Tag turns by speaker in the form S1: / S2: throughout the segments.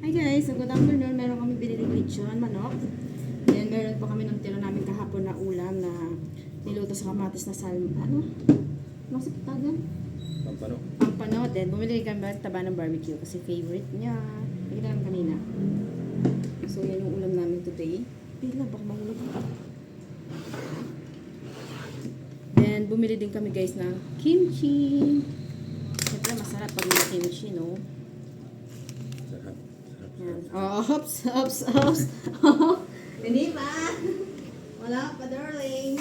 S1: Hi guys, so good afternoon. Meron kami binili lechon, manok. Then meron pa kami ng tira namin kahapon na ulam na niluto sa kamatis na salmon. Ano sa patagan?
S2: Pampano.
S1: Pampano. Then bumili kami taba ng barbecue kasi favorite niya. Nakita namin kanina. So yan yung ulam namin today. Pila, baka mahulog ito. Then bumili din kami guys ng kimchi. Siyempre masarap pag may kimchi, no?
S2: Sarap.
S1: Yan. Oh, hops. Hindi pa. Wala pa, darling.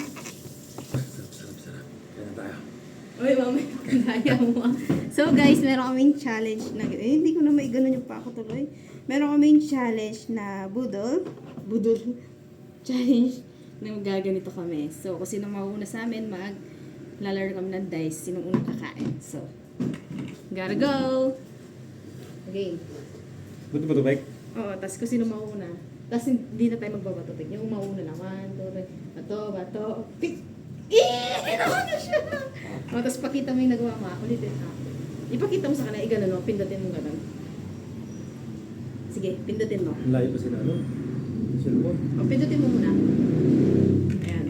S2: Sarap. Kaya na tayo.
S1: Uy, mamay kaya mo. So guys, meron kaming challenge na, hindi ko na may ganun yung pa ako tuloy. Meron kaming challenge na budol challenge na magaganito kami. So, kung sino mauna sa amin, lalaro kami ng dice. Sinong unang kakain. So, gotta go! Okay.
S2: Buto ba ito, Mike?
S1: Oo, tapos kung sino mauna. Tapos hindi na tayo magbabato. Yung mauna naman. Bato. Pick! Nauna siya! O, tapos pakita mo yung nagawa mo. Ulitin ha. Ipakita mo sa kanila. Ganun o. Pindutin mo ganun. Sige, pindutin mo.
S2: Layo pa sila, ano? Cellphone.
S1: O, pindutin mo muna. Ayan.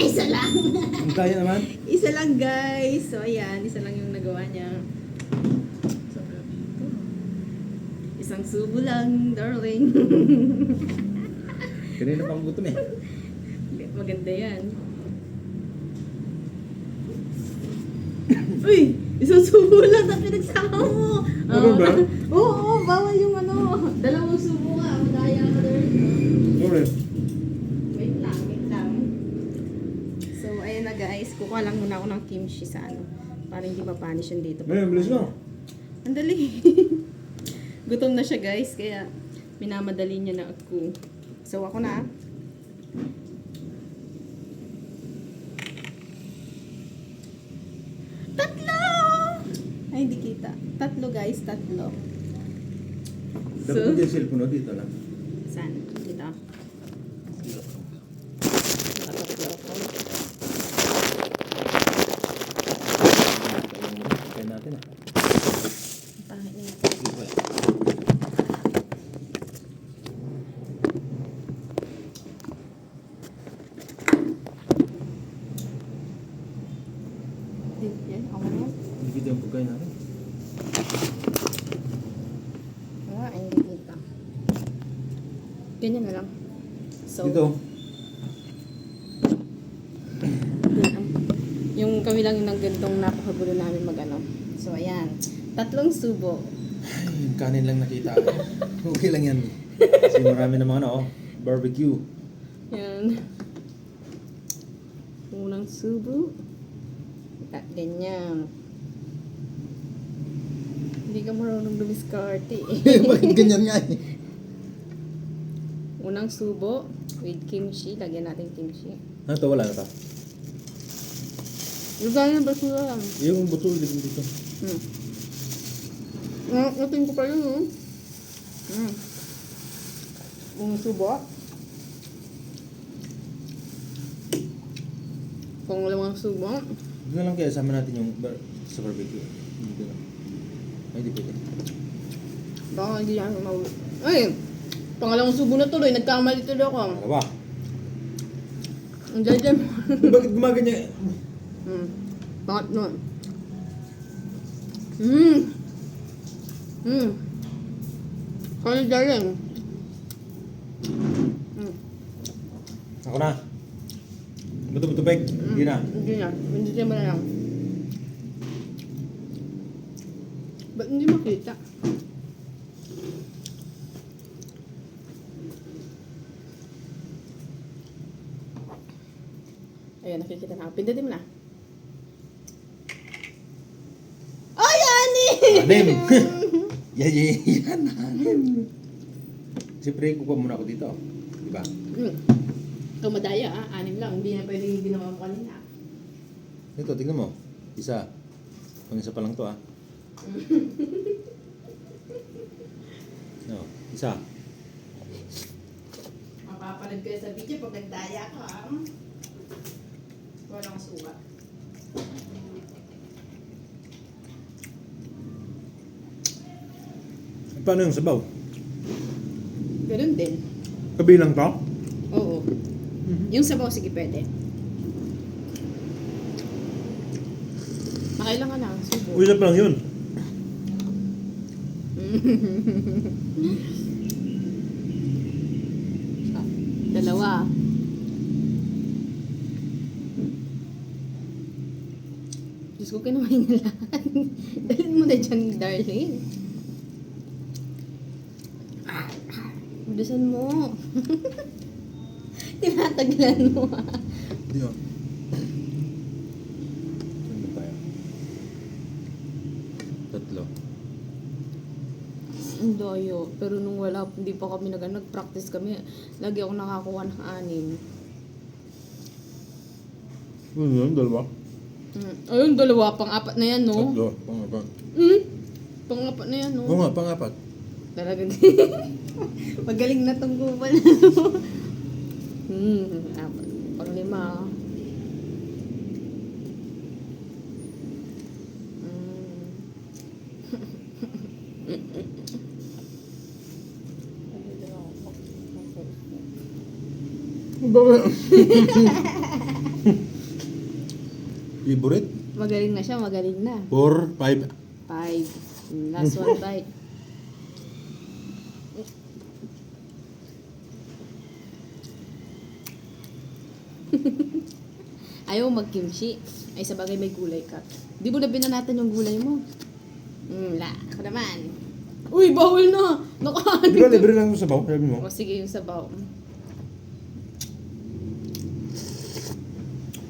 S1: Isa lang!
S2: Ang kaya naman.
S1: Isa lang guys. So, ayan. Isa lang yung nagawa niya. Isang subo lang, darling.
S2: Kanina pang gutom eh.
S1: Maganda yan. Uy! Isang subo lang na pinagsama mo.
S2: Ano ba?
S1: Oo, bawal yung ano. Dalawang subo ka. Madaya ka darling.
S2: Sorry.
S1: Wait lang. So, ayan na guys. Kukuha lang muna ako ng kimchi sa ano. Para hindi mapanish yung dito.
S2: Ngayon, bilis mo.
S1: Ang dali. Gutom na siya guys, kaya minamadali niya na ako. So ako na. Tatlo! Ay, hindi kita. Tatlo guys, tatlo.
S2: Dapat yung cellphone mo dito lang.
S1: Saan? Dito. Nakatatlo ako.
S2: Kaya natin ah.
S1: Pangit niya. Yan, ako na yan.
S2: Hindi kita yung pagkain natin.
S1: Ay, hindi kita. Ganyan na lang. So,
S2: Dito.
S1: yung kami lang yung ganitong napakagulo namin mag-ano. So, ayan. Tatlong subo.
S2: Ay, yung kanin lang nakita. Okay lang yan. Kasi marami namang ano, barbecue.
S1: Yan. Unang subo. At ganyan. Hindi ka marunong dumiskarte eh.
S2: Bakit ganyan nga eh?
S1: Unang subo with kimchi. Lagyan natin kimchi.
S2: Ano to? Wala na to?
S1: Yung gano'n basura lang.
S2: Yung butol dito.
S1: Natin ko pa yun, oh. Unang subo. Pangalawang subo.
S2: Doon na lang kaya sama natin yung sa barbecue. Dito lang. Ay, di pwede.
S1: Baka hindi yan mawala. Ay! Pangalawang subo na tuloy. Nagkamali tuloy ako.
S2: Dalawa.
S1: Ang dyan.
S2: Bakit gumaganyan?
S1: Pangatlo. Kaya dyan.
S2: Ako na. Buto-buto peg. Hindi na.
S1: Hindi na. Hindi mo na lang. Ba't hindi makita? Ayan, nakikita na ako. Pindutin mo na. Ay, ani!
S2: Anim! Yan, anim. Siyempre, kukuha muna ako dito. Diba?
S1: Ikaw madaya, ah. Anim lang. Hindi na pwedeng ginawa mo kanina.
S2: Ito, tignan mo. Isa. Pang isa pa lang to ah. No, isa.
S1: Mapapanood kayo sa video pag nagdaya ka, ah. Walang suka.
S2: Paano yung sabaw?
S1: Ganun din.
S2: Kabilang to?
S1: Oo. Yung sabaw, sige, pwede. Makailangan na, subo.
S2: Uy, isa pa lang yun.
S1: Dalawa. Diyos ko, kinumain na lahat. Dalhin mo na dyan, darling. Bilisan mo. Tinataglan mo,
S2: Hindi oh. Saan ba tayo? Tatlo.
S1: Ang doyo. Pero nung wala, hindi pa kami nag-practice kami. Lagi ako nakakuha ng 6.
S2: Ano yun? Dalawa?
S1: Ayun, dalawa. Pang-apat na yan, no?
S2: Tatlo. Pangapat.
S1: Pang-apat na yan, no?
S2: Oo nga, pangapat.
S1: Talagang magaling na tong kupal. Apat. Pang-5.
S2: Bakit? Favorite?
S1: Magaling na siya, magaling na.
S2: 4, 5.
S1: 5. Last one bite. Ayaw mag-kimchi. Ay, sa bagay may gulay ka. Di mo na binanatan yung gulay mo. Ako naman. Uy, bawal na! Nakaano.
S2: Di ba libre lang yung sabaw? Sabi mo?
S1: O, sige, yung sabaw.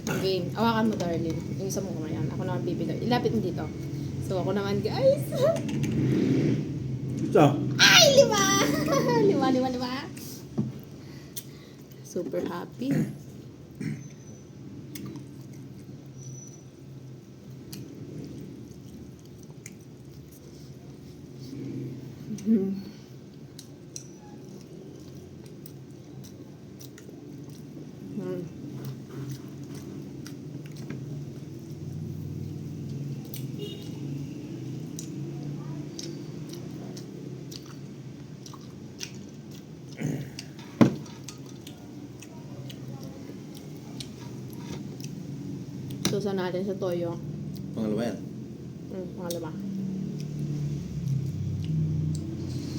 S1: Okay, awakan mo, darling. Yung isa mo kumayan. Ako naman bibigay. Ilapit mo dito. So, ako naman, guys.
S2: Isa.
S1: Ay, 5! 5. Super happy. Susa natin sa toyo.
S2: Pangalawa yan.
S1: Pangalawa.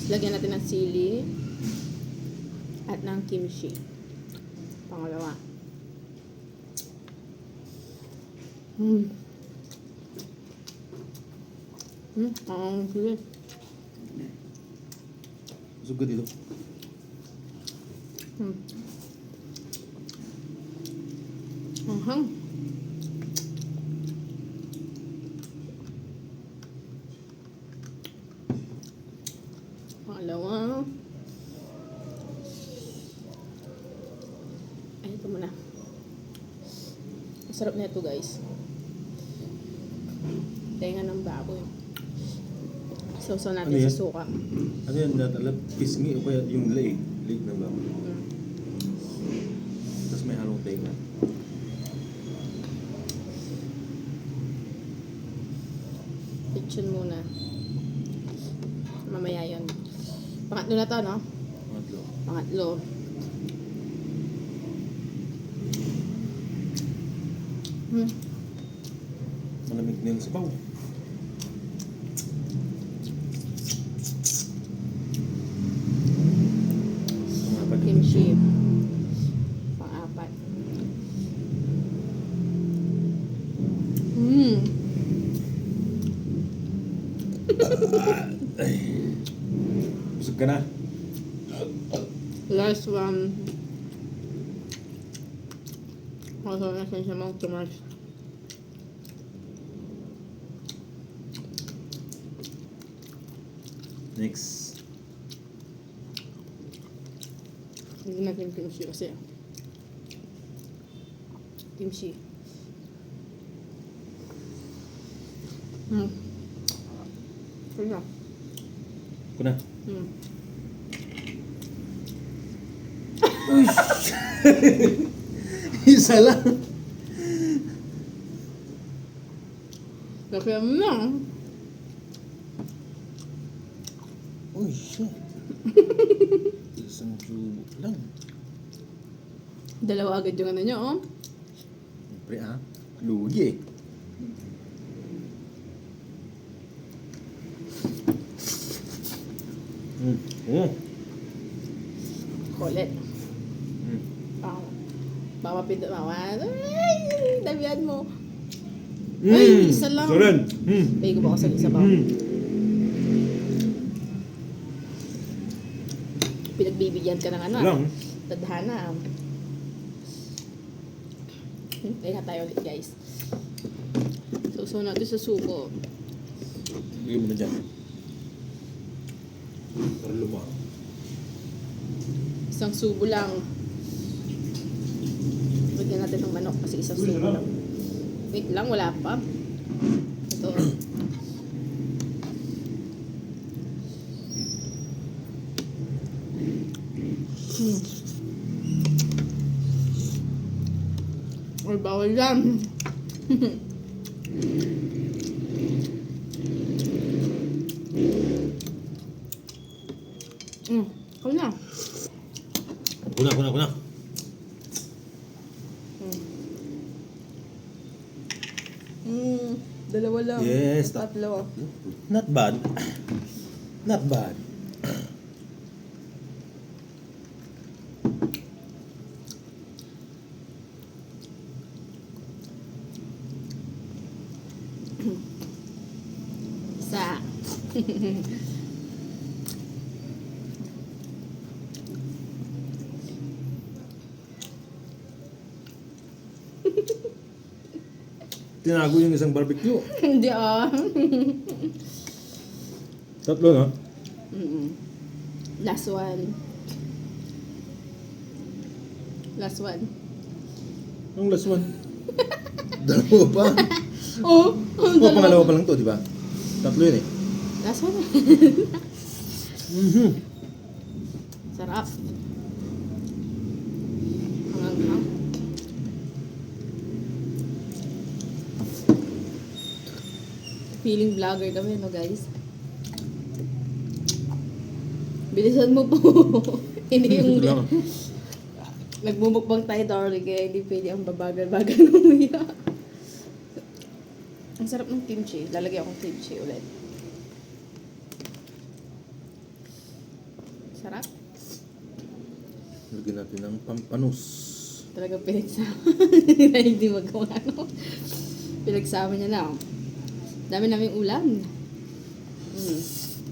S1: Lagyan natin ng sili at ng kimchi. Pangalawa. Ang sili.
S2: Busog ka dito.
S1: Anghang. Pangalawa. Ay, ito muna. Masarap na ito, guys. Tenga ng baboy. Sausaw natin
S2: Ano yan?
S1: sa suka.
S2: Ano yan? Pisngi o kaya yung leg? Leg ng baboy. Tapos may halong tenga.
S1: Lechon muna. Mamaya yun. Pangatlo na to, no?
S2: Pangatlo.
S1: Pangatlo.
S2: Malamig na yung sabaw. Pangapat.
S1: Kimchi. Pang-apat.
S2: Busog ka na.
S1: Last one. Masarap na siya mga tumas.
S2: Next.
S1: Hindi natin kimchi kasi. Kimchi. Kaya.
S2: Ko na. Isa lang.
S1: Laki mo lang.
S2: Uy, shit. Isang tubo lang.
S1: Dalawa agad yung ano nyo, oh.
S2: Siyempre lugi eh. Oh.
S1: Kulit. Oh. Baka mapindot mo. Ay, damihan mo. Ay, isa lang.
S2: Saren.
S1: Pay ko ba ako sa isa ba? Pinagbibigyan ka ng ano,
S2: Lang.
S1: tadhana. Kaya tayo ulit, guys. So natin sa suko.
S2: Bigyan mo na dyan. Para lumang.
S1: Isang subo lang. Bigyan natin ng manok kasi isang subo lang. Wait lang, wala pa. Ito. Ay, bawal yan. Ikaw na.
S2: Kuna.
S1: Dalawa lang.
S2: Yes.
S1: Tatlo.
S2: Not bad. Not bad.
S1: Isa.
S2: Tinago yung isang barbecue.
S1: Hindi ah.
S2: Tatlo na.
S1: Last one. Last one.
S2: Ang last one. Dalawa pa.
S1: Oh,
S2: Oh, pangalawa pa lang to, di ba? Tatlo yun eh.
S1: last one.
S2: Mhm.
S1: Sarap. Hangang-hang. Feeling vlogger kami, no guys? Bilisan mo po. Hindi yung
S2: Lang.
S1: nagmumukbang tayo, darling, kaya hindi pwede ang babagal-bagal umiyak. Ang sarap ng kimchi. Lalagyan akong kimchi ulit. Sarap.
S2: Lagyan natin ng pampanus.
S1: Talagang pinagsama. Na hindi magawa, no? Pinagsama niya na. Dami naming ulam.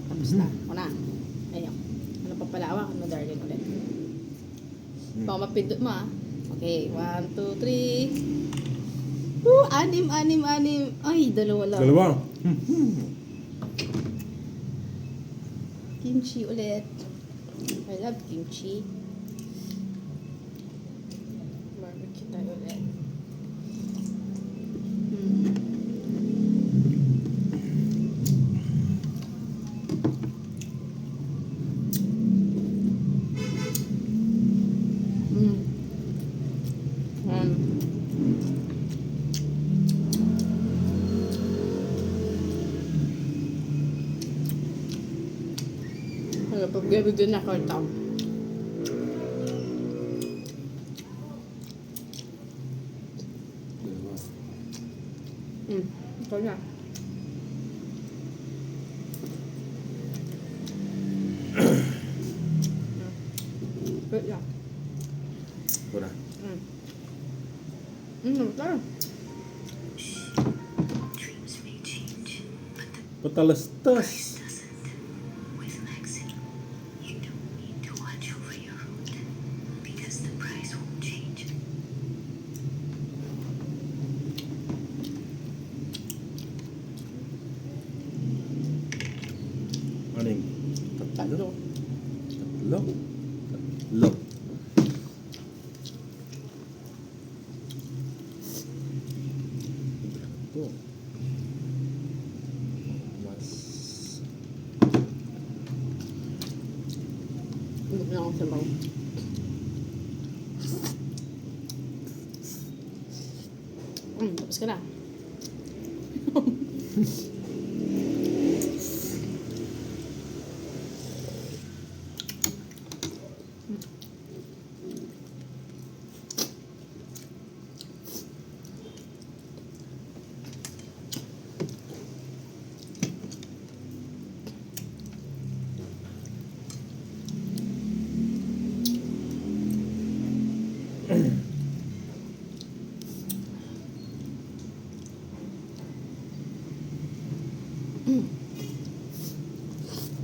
S1: Tapos na. Ako na. Ayun. Ano pa pala? Ano, darling, ulit. Baka mapindot mo, ah. Okay. 1, 2, 3. Anim. Ay, dalawa lang.
S2: Dalawa.
S1: Kimchi ulit. I love kimchi. Barbecue tayo ulit. Pagbibigyan na ko ito.
S2: Dalawa.
S1: Ito na. Wait lang.
S2: Ito na.
S1: Ito.
S2: Patalastas. Ano yung
S1: Tatlo.
S2: tatlo? Tatlo. Ito. Mas
S1: Hindi na ako sabaw. Tapos ka na.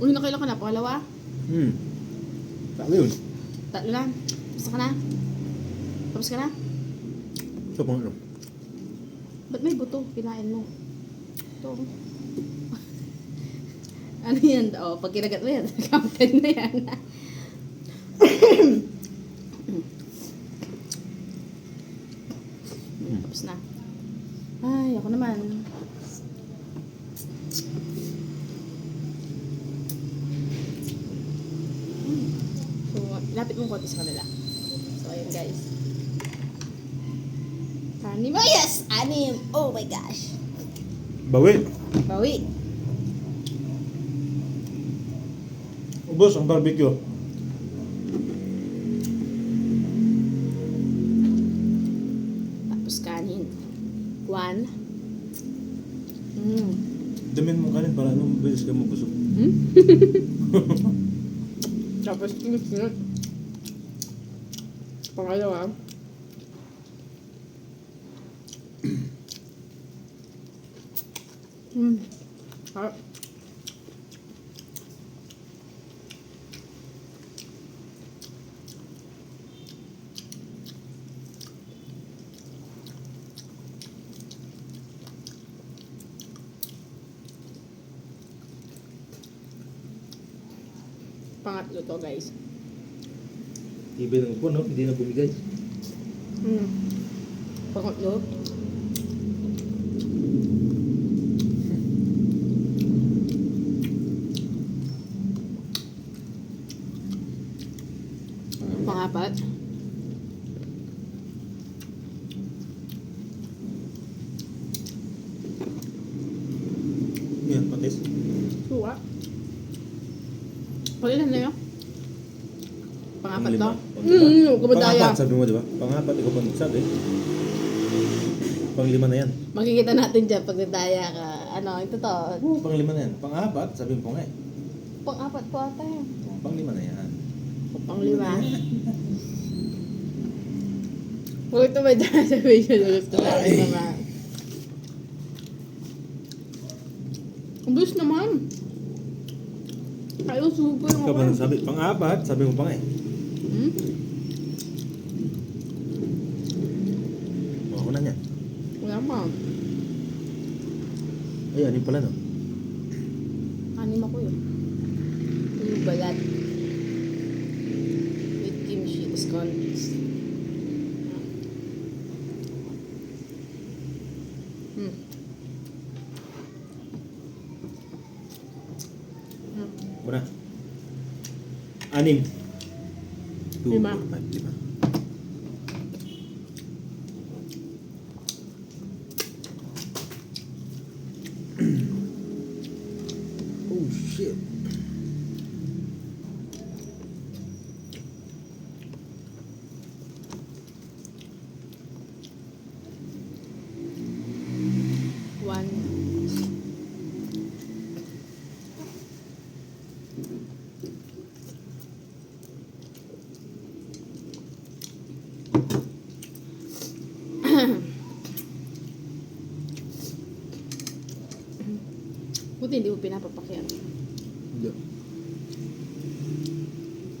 S1: Uy, nakailan ka na? Pangalawa?
S2: Sabi yun.
S1: 3 na? Basta ka na? Tapos ka na?
S2: So, pang ano?
S1: Ba't may buto? Kinain mo. Ito. Ano yan? O, pag kinagat mo yan, counted na yan. Tapos na. Ay, ako naman. So, lapit mong konti sa kanila. So, ayun guys. Anim. Oh, yes! Anim! Oh my gosh!
S2: Bawi.
S1: Bawi.
S2: Ubos ang barbecue.
S1: Tapos kanin. 1.
S2: Damin mo kanin para anong bilis ka mabusog.
S1: Tapos sinut-sinut. Pangalawa. Harap. Pangatlo to guys.
S2: Tibay ng upo, no? Hindi na bumigay.
S1: Pangatlo. Pangapat.
S2: Yan, patis.
S1: Suwa. Pag-ilan na yun? Pangapat to? Kumadaya.
S2: Pangapat, sabi mo, di ba? Pangapat, ikaw pang sabi. Panglima na yan.
S1: Makikita natin dyan pag nadaya ka. Ano, ito to.
S2: Panglima na yan. Pangapat, sabi mo nga eh.
S1: Pang-apat po ata yun.
S2: Panglima na yan.
S1: O pang-5. Huwag ito may dyan sa video na gusto natin
S2: Ay.
S1: naman. Ang bilis naman. Ayaw, super
S2: Ikaw
S1: ako.
S2: pa nagsabi, pangapat, sabi mo pa nga eh. Ako na niyan.
S1: Wala pa.
S2: Ay, anin pala no?
S1: 6 ako yun. Yung balat. With kimchi, tas condiments.
S2: Muna. 6. 2,
S1: 5.
S2: 4, 5, 5. Oh shit.
S1: One. Buti hindi mo pinapapakyan.
S2: Hindi.
S1: 2.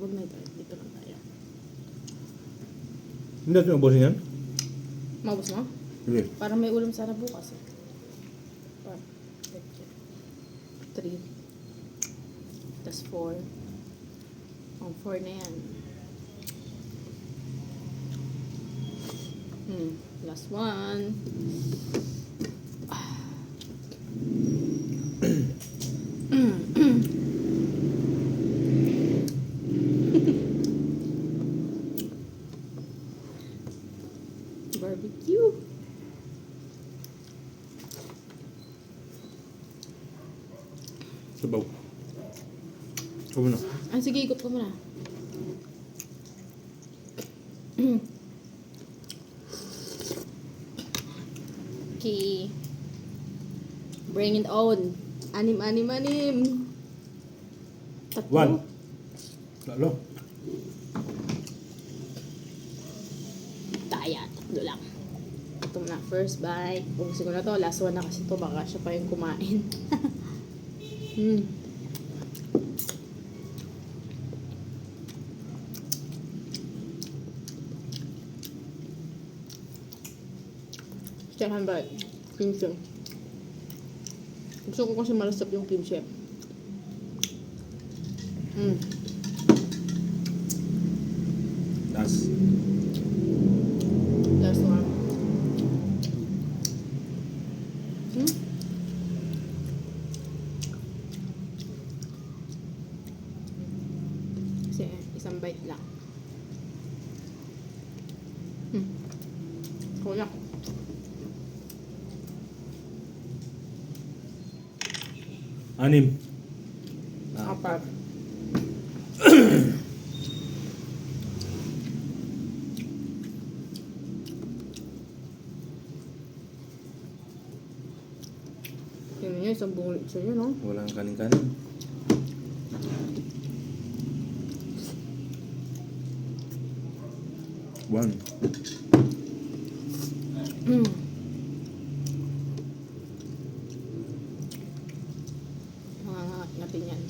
S1: Huwag na ito. Dito lang tayo.
S2: Hindi natin ubusin yan?
S1: Maubos mo?
S2: Hindi.
S1: Parang may ulam sana bukas. 3. Tas 4. Ang 4 na yan. Last one. Barbecue.
S2: Sabaw. Sabaw na.
S1: Sige, ikot ko muna. Okay. Bring it on. Anim. Tatlo.
S2: One. Lalo.
S1: Taya, tatlo lang. Ito na, first bite. Ubusin ko na to. Last one na kasi to. Baka siya pa yung kumain. Second bite. Kimchi. Gusto ko kasi malasap yung kimchi.
S2: Last.
S1: Last one. Kasi isang bite lang. Kuya.
S2: Anim.
S1: Apat. Tingnan niyo, isang buong litso yun, no?
S2: Walang kanin-kanin. One.
S1: Mangangat natin yan.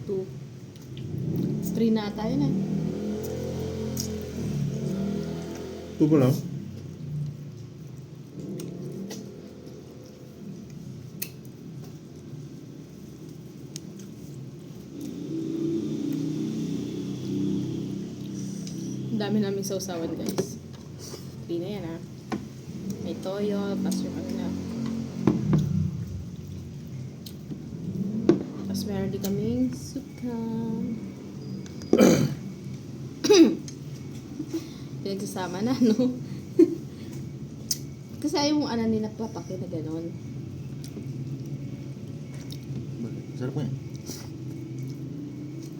S1: Two. Three na tayo na.
S2: Tubo lang.
S1: Ang dami namin sausawan, guys. Three na yan, ha. May toyo, tapos yung ano na. Tapos meron din kaming suka. Pinagsasama na, no? Kasi ayaw mong ano nila papaki na gano'n.
S2: Sarap mo yan.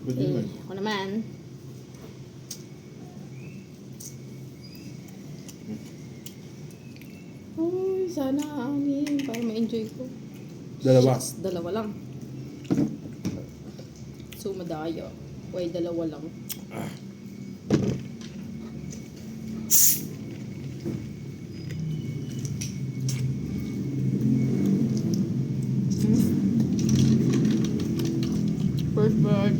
S2: Pwede
S1: Eh,
S2: naman.
S1: ako naman. Uy, sana anin para ma-enjoy ko.
S2: Dalawa.
S1: Yes, dalawa lang. So, madaya. Uy, dalawa lang. First bird.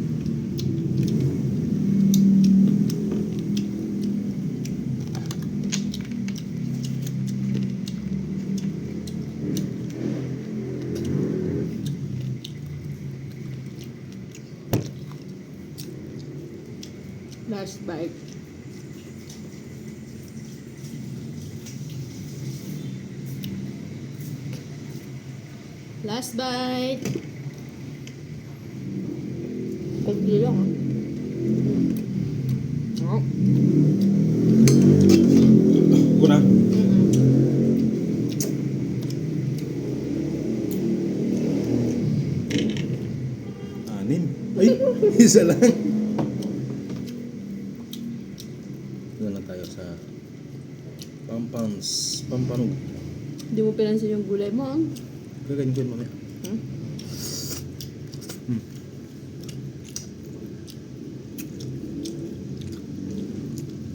S1: Last bite. Last bite. Kunti lang, ah. Oh.
S2: Ko na. Anim. Ay, isa lang. Doon na tayo sa Pampanog.
S1: Hindi mo pinansin yung gulay mo, ah.
S2: Kagayin ko yun mamaya.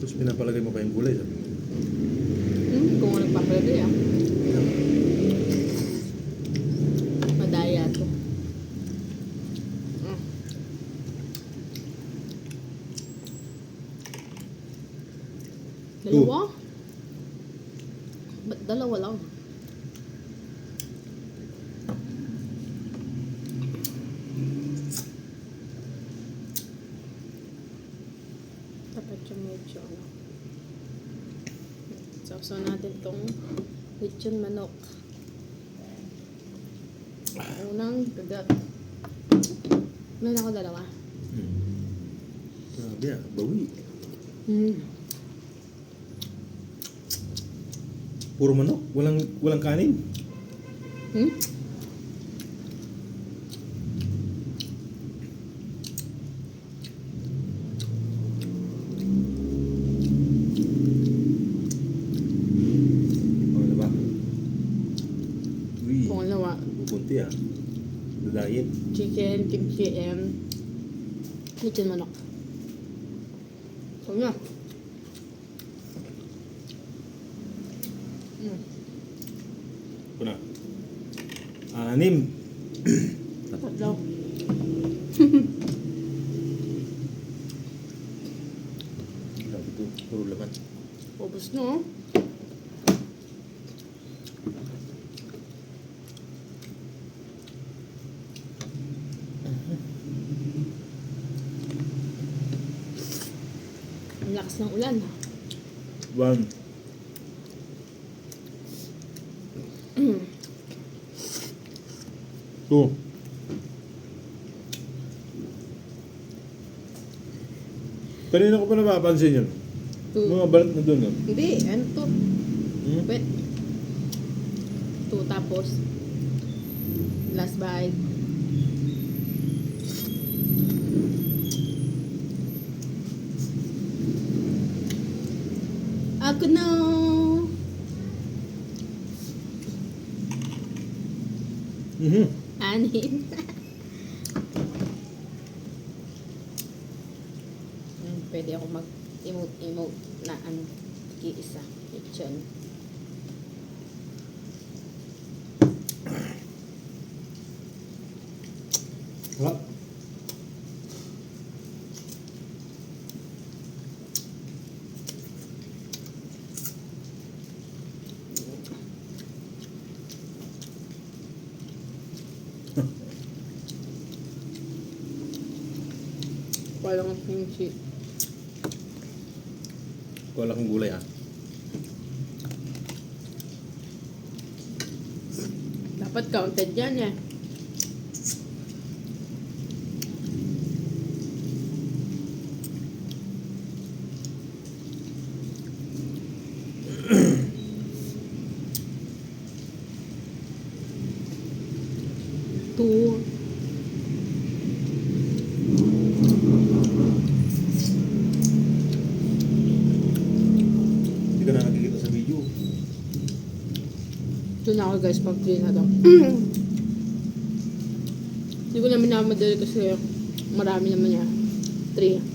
S2: Tapos pinapalagay mo pa yung gulay. Sabi.
S1: Kung ano nagpapalagay, ah. Madaya to. Dalawa? Ba't dalawa lang? Dapat yung medyo ano. Sausaw natin tong lechon manok. Unang kagat. Meron ako dalawa.
S2: Grabe ah, bawi. Puro manok, walang kanin. Diet.
S1: chicken, kimchi, and lechon manok. So nga.
S2: Ito na. 6.
S1: Tatlo.
S2: Grabe ito. Puro laman.
S1: Ubus no. Ang lakas ng ulan.
S2: 1. Two. Kanina ko pa napapansin yun. Mga balat na dun.
S1: Hindi, ano to? Wait. 2 tapos last bite. Ako na. Anin. Pwede ako mag-emote na ano, iisa. Lechon.
S2: Wala.
S1: Walang kimchi.
S2: Wala kang gulay ah.
S1: Dapat counted yan eh. Two.
S2: Hindi ka na nakikita sa video.
S1: Doon ako guys pag clean na to. Hindi ko na minamadali kasi marami naman yan. 3.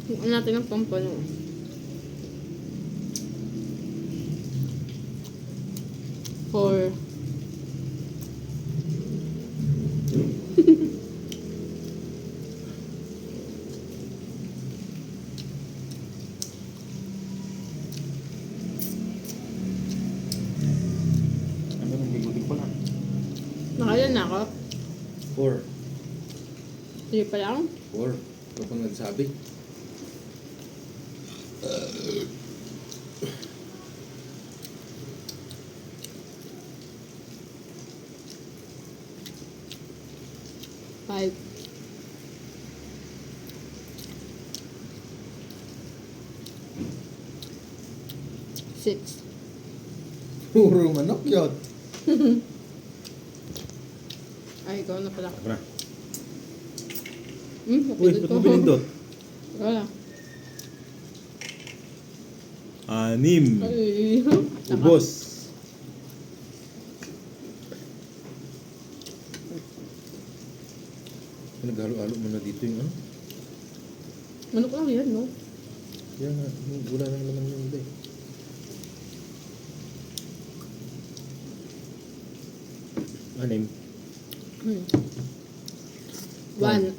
S1: Tingnan natin ang pampano. Four.
S2: Ano nang bigutin ko na?
S1: Nakalan na ako.
S2: 4.
S1: 3 pa lang.
S2: 4. Ito pang nagsabi.
S1: Five. Six.
S2: Puro manok yun.
S1: Ay, ikaw na pala.
S2: Ako na. Uy,
S1: Napindot
S2: ba't
S1: ko.
S2: mo pinindot?
S1: Wala.
S2: 6.
S1: Ay.
S2: Ubos. Naghalo-halo mo na dito yung ano?
S1: Manok lang yan, no?
S2: Yan nga, wala nang laman yung iba eh. Anim.
S1: 1.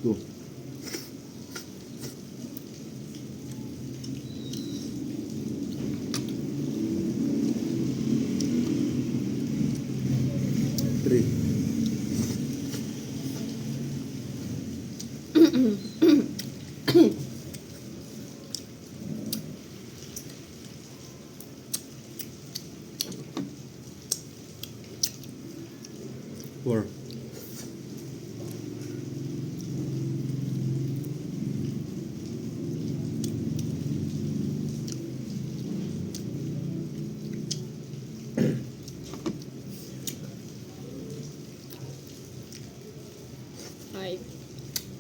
S2: Two.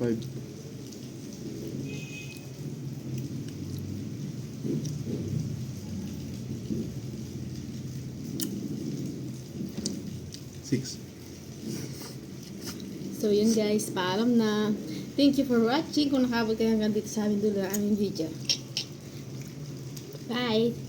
S2: 5. Six.
S3: So yun guys, paalam na. Thank you for watching. Kung nakabot ka hanggang dito sa aming dulo ng aming video. Bye!